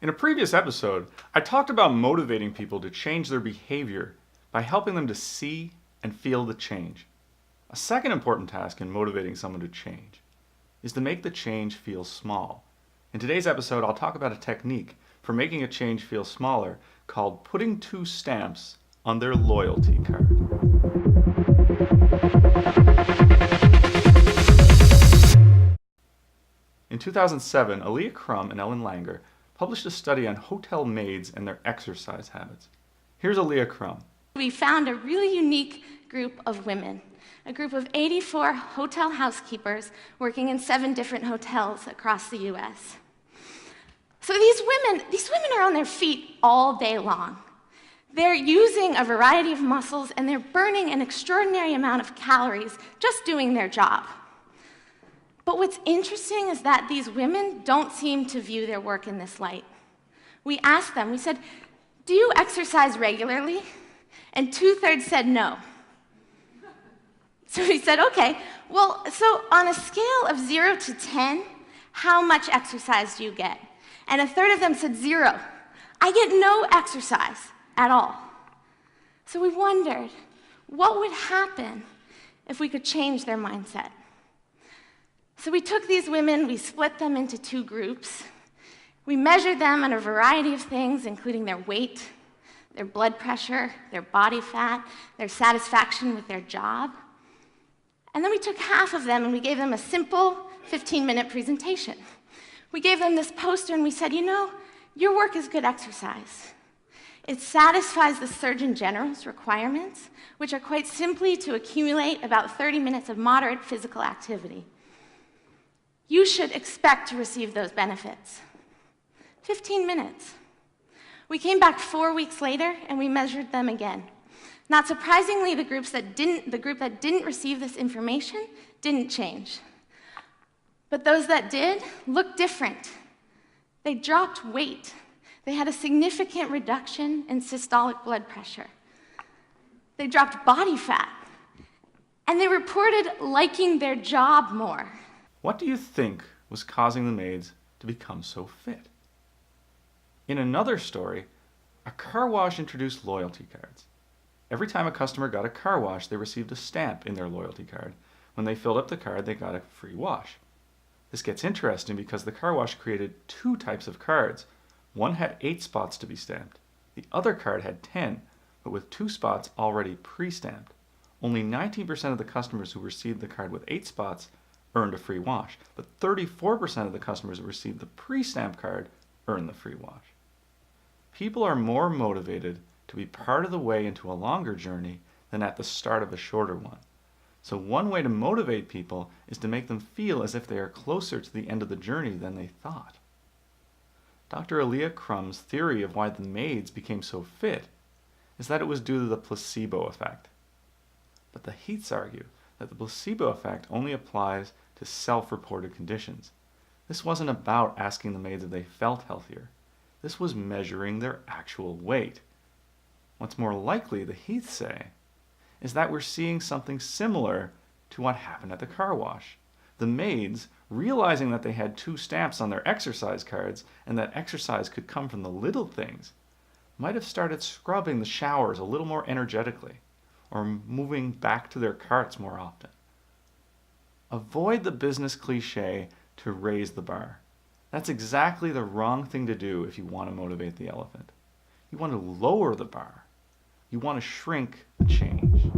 In a previous episode, I talked about motivating people to change their behavior by helping them to see and feel the change. A second important task in motivating someone to change is to make the change feel small. In today's episode, I'll talk about a technique for making a change feel smaller called putting 2 stamps on their loyalty card. In 2007, Aaliyah Crum and Ellen Langer published a study on hotel maids and their exercise habits. Here's Aaliyah Crum. We found a really unique group of women, a group of 84 hotel housekeepers working in 7 different hotels across the US. So these women are on their feet all day long. They're using a variety of muscles and they're burning an extraordinary amount of calories just doing their job. But what's interesting is that these women don't seem to view their work in this light. We asked them, we said, "Do you exercise regularly?" And 2/3 said no. So we said, okay, well, so on a scale of 0 to 10, how much exercise do you get? And 1/3 of them said 0. I get no exercise at all. So we wondered, what would happen if we could change their mindset? So we took these women, we split them into 2 groups. We measured them on a variety of things, including their weight, their blood pressure, their body fat, their satisfaction with their job. And then we took half of them and we gave them a simple 15-minute presentation. We gave them this poster and we said, you know, your work is good exercise. It satisfies the Surgeon General's requirements, which are quite simply to accumulate about 30 minutes of moderate physical activity. You should expect to receive those benefits. 15 minutes. We came back 4 weeks later and we measured them again. Not surprisingly, the group that didn't receive this information didn't change. But those that did looked different. They dropped weight. They had a significant reduction in systolic blood pressure. They dropped body fat. And they reported liking their job more. What do you think was causing the maids to become so fit? In another story, a car wash introduced loyalty cards. Every time a customer got a car wash, they received a stamp in their loyalty card. When they filled up the card, they got a free wash. This gets interesting because the car wash created 2 types of cards. One had 8 spots to be stamped. The other card had 10, but with 2 spots already pre-stamped. Only 19% of the customers who received the card with 8 spots earned a free wash, but 34% of the customers who received the pre-stamped card earned the free wash. People are more motivated to be part of the way into a longer journey than at the start of a shorter one. So one way to motivate people is to make them feel as if they are closer to the end of the journey than they thought. Dr. Aaliyah Crum's theory of why the maids became so fit is that it was due to the placebo effect. But the Heaths argue that the placebo effect only applies to self-reported conditions. This wasn't about asking the maids if they felt healthier. This was measuring their actual weight. What's more likely, the Heaths say, is that we're seeing something similar to what happened at the car wash. The maids, realizing that they had 2 stamps on their exercise cards and that exercise could come from the little things, might have started scrubbing the showers a little more energetically or moving back to their carts more often. Avoid the business cliche to raise the bar. That's exactly the wrong thing to do if you want to motivate the elephant. You want to lower the bar. You want to shrink the change.